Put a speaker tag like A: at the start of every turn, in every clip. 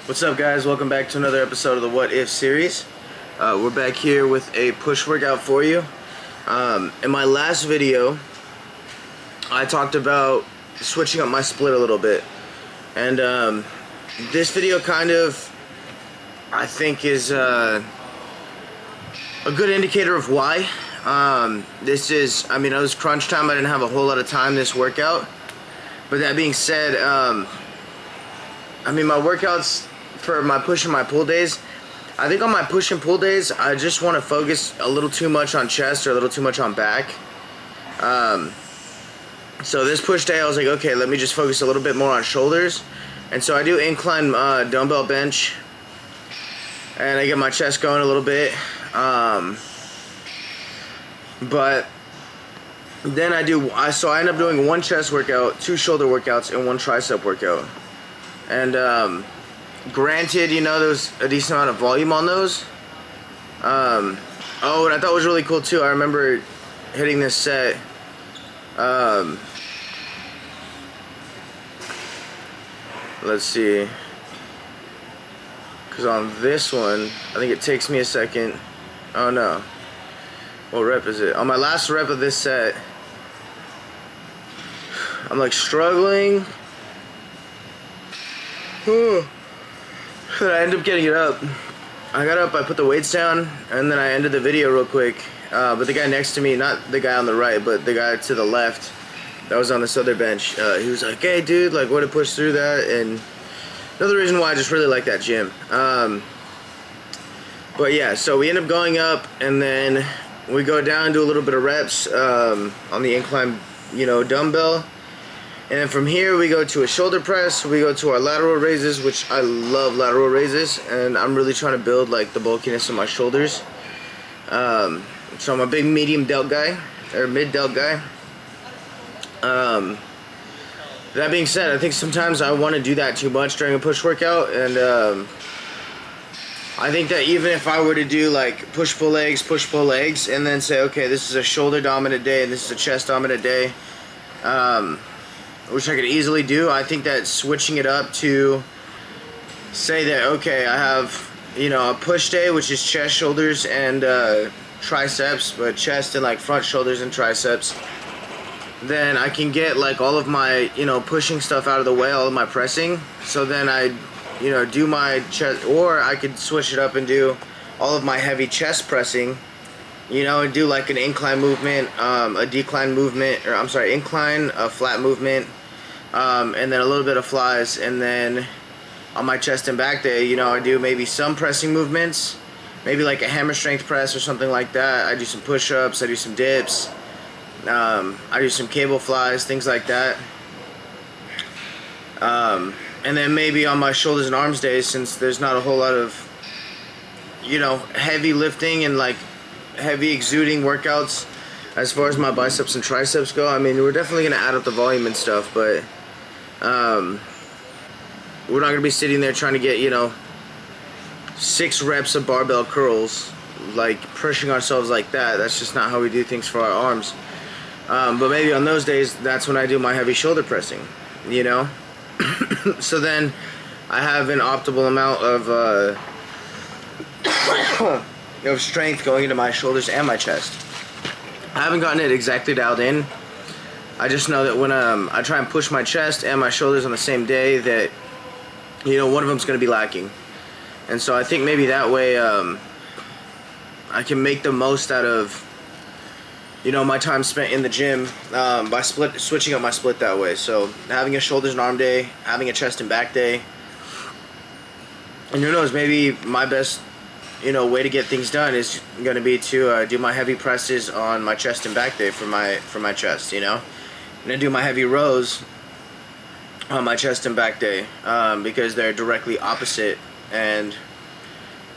A: What's up, guys? Welcome back to another episode of the What If series. We're back here with a push workout for you. In my last video, I talked about switching up my split a little bit. And this video kind of, I think, is a good indicator of why. This is, it was crunch time. I didn't have a whole lot of time this workout. But that being said, my workouts for my push and my pull days, I think on my push and pull days, I just want to focus a little too much on chest or a little too much on back. So this push day, I was like, okay, let me just focus a little bit more on shoulders. And so I do incline dumbbell bench, and I get my chest going a little bit. But then I end up doing one chest workout, two shoulder workouts, and one tricep workout. And granted, there was a decent amount of volume on those. And I thought was really cool too, I remember hitting this set. Let's see. Because on this one, I think it takes me a second. Oh no. What rep is it? On my last rep of this set, I'm like struggling. But I ended up getting it up. I got up, I put the weights down, and then I ended the video real quick. But the guy next to me, not the guy on the right, but the guy to the left that was on this other bench, he was like, hey dude, like, way to push through that. And another reason why I just really like that gym. But yeah, so we end up going up, and then we go down and do a little bit of reps on the incline, dumbbell. And then from here we go to a shoulder press, we go to our lateral raises, which I love lateral raises, and I'm really trying to build like the bulkiness of my shoulders. So I'm a big medium delt guy, or mid delt guy. That being said, I think sometimes I want to do that too much during a push workout, and I think that even if I were to do like push pull legs, and then say, okay, this is a shoulder dominant day and this is a chest dominant day, which I could easily do, I think that switching it up to say that, okay, I have, a push day, which is chest, shoulders, and triceps, but chest and like front shoulders and triceps, then I can get like all of my, pushing stuff out of the way, all of my pressing. So then I, do my chest, or I could switch it up and do all of my heavy chest pressing, and do like an incline movement, a decline movement, or I'm sorry, incline, a flat movement, and then a little bit of flies. And then on my chest and back day, I do maybe some pressing movements, maybe like a hammer strength press or something like that. I do some push-ups, I do some dips, I do some cable flies, things like that. And then maybe on my shoulders and arms days, since there's not a whole lot of, heavy lifting and like heavy exuding workouts as far as my biceps and triceps go, we're definitely going to add up the volume and stuff, but we're not going to be sitting there trying to get 6 reps of barbell curls, like pushing ourselves like that. That's just not how we do things for our arms. But maybe on those days, that's when I do my heavy shoulder pressing, So then I have an optimal amount of strength going into my shoulders and my chest. I haven't gotten it exactly dialed in. I just know that when I try and push my chest and my shoulders on the same day, that one of them's going to be lacking. And so I think maybe that way I can make the most out of my time spent in the gym by switching up my split that way. So having a shoulders and arm day, having a chest and back day, and who knows, maybe my best way to get things done is going to be to do my heavy presses on my chest and back day for my chest. And then do my heavy rows on my chest and back day, because they're directly opposite, and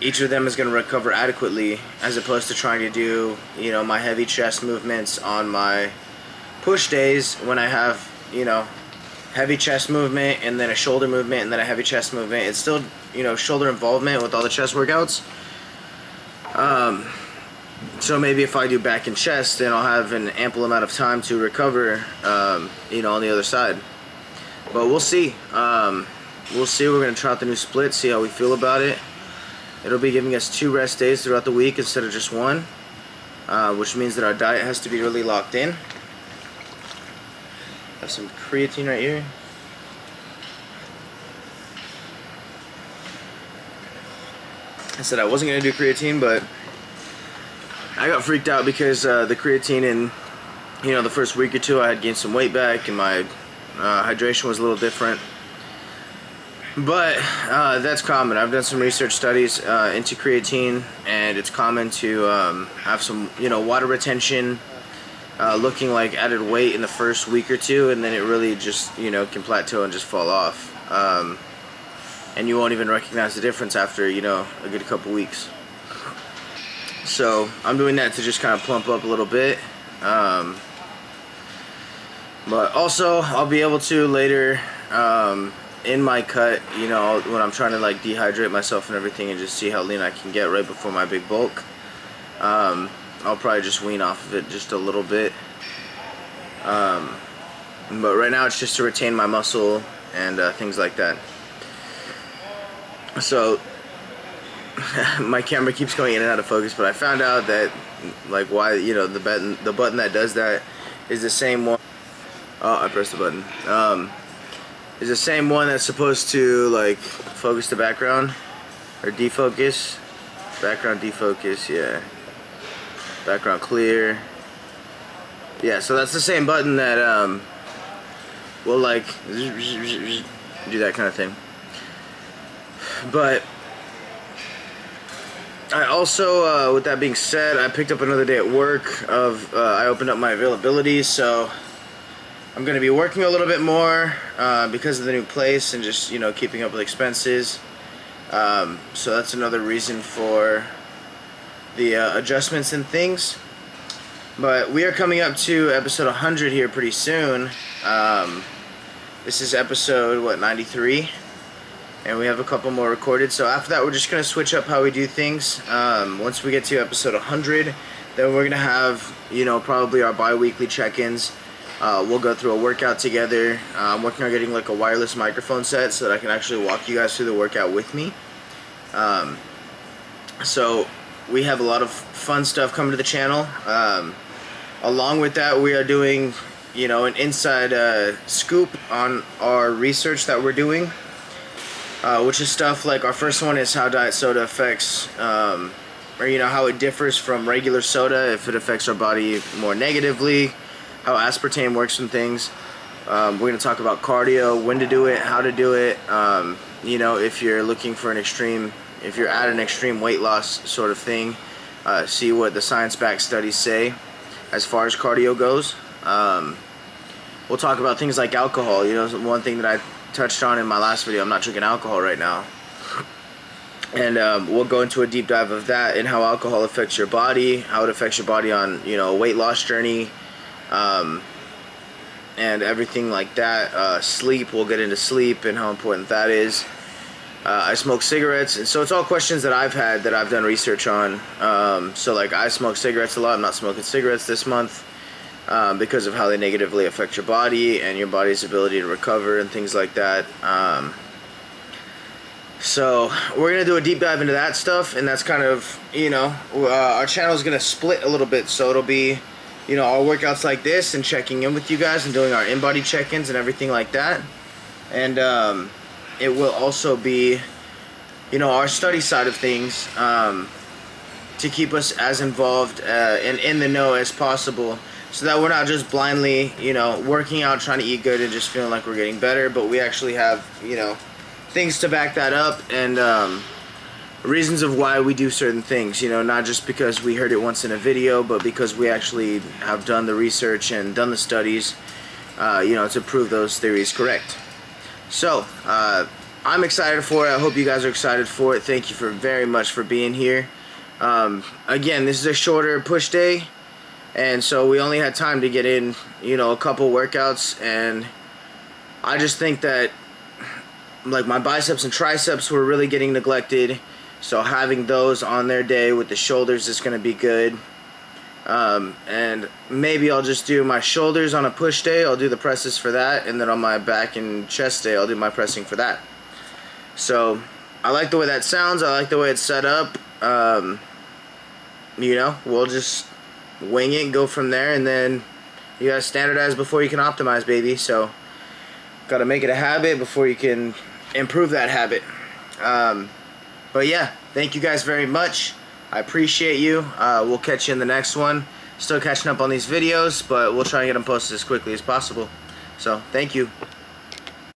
A: each of them is going to recover adequately, as opposed to trying to do my heavy chest movements on my push days when I have heavy chest movement and then a shoulder movement and then a heavy chest movement. It's still shoulder involvement with all the chest workouts. So maybe if I do back and chest, then I'll have an ample amount of time to recover on the other side. But we'll see. we'll see. We're going to try out the new split, see how we feel about it. It'll be giving us 2 rest days throughout the week instead of just 1, which means that our diet has to be really locked in. Have some creatine right here. I said I wasn't going to do creatine, but I got freaked out because the creatine in, the first week or 2 I had gained some weight back and my hydration was a little different. But that's common. I've done some research studies into creatine, and it's common to have some, water retention, looking like added weight in the first week or 2, and then it really just, can plateau and just fall off. And you won't even recognize the difference after, a good couple weeks. So I'm doing that to just kind of plump up a little bit. But also I'll be able to later, in my cut, when I'm trying to like dehydrate myself and everything and just see how lean I can get right before my big bulk, I'll probably just wean off of it just a little bit. But right now it's just to retain my muscle and things like that. So my camera keeps going in and out of focus, but I found out that like why the button that does that is the same one. Oh, I pressed the button. Is the same one that's supposed to like focus the background or defocus. Background defocus, yeah. Background clear. Yeah, so that's the same button that will like do that kind of thing. But I also, with that being said, I picked up another day at work I opened up my availability, so I'm going to be working a little bit more because of the new place and just, keeping up with expenses. So that's another reason for the adjustments and things. But we are coming up to episode 100 here pretty soon. This is episode, 93? And we have a couple more recorded. So after that, we're just going to switch up how we do things. Once we get to episode 100, then we're going to have, probably our bi-weekly check-ins. We'll go through a workout together. I'm working on getting like a wireless microphone set so that I can actually walk you guys through the workout with me. So we have a lot of fun stuff coming to the channel. Along with that, we are doing, an inside scoop on our research that we're doing. Which is stuff like our first one is how diet soda affects, or how it differs from regular soda, if it affects our body more negatively, how aspartame works and things. We're going to talk about cardio, when to do it, how to do it, if you're looking for if you're at an extreme weight loss sort of thing, see what the science-backed studies say as far as cardio goes. We'll talk about things like alcohol. One thing that I touched on in my last video, I'm not drinking alcohol right now, and we'll go into a deep dive of that and how alcohol affects your body, how it affects your body on a weight loss journey, and everything like that. Sleep, we'll get into sleep and how important that is. I smoke cigarettes, and so it's all questions that I've had that I've done research on. So like I smoke cigarettes a lot. I'm not smoking cigarettes this month. Because of how they negatively affect your body and your body's ability to recover and things like that. So we're going to do a deep dive into that stuff, and that's kind of, our channel is going to split a little bit. So it'll be, our workouts like this and checking in with you guys and doing our in-body check-ins and everything like that. And it will also be, our study side of things to keep us as involved and in the know as possible. So that we're not just blindly, working out, trying to eat good and just feeling like we're getting better, but we actually have, things to back that up and reasons of why we do certain things, not just because we heard it once in a video, but because we actually have done the research and done the studies, to prove those theories correct. So, I'm excited for it. I hope you guys are excited for it. Thank you very much for being here. Again, this is a shorter push day. And so we only had time to get in, a couple workouts, and I just think that, like, my biceps and triceps were really getting neglected, so having those on their day with the shoulders is going to be good. And maybe I'll just do my shoulders on a push day, I'll do the presses for that, and then on my back and chest day, I'll do my pressing for that. So I like the way that sounds. I like the way it's set up. You know, we'll just wing it and go from there, and then you gotta standardize before you can optimize, baby. So gotta make it a habit before you can improve that habit. But yeah, thank you guys very much. I appreciate you. We'll catch you in the next one. Still catching up on these videos, but we'll try and get them posted as quickly as possible. So thank you.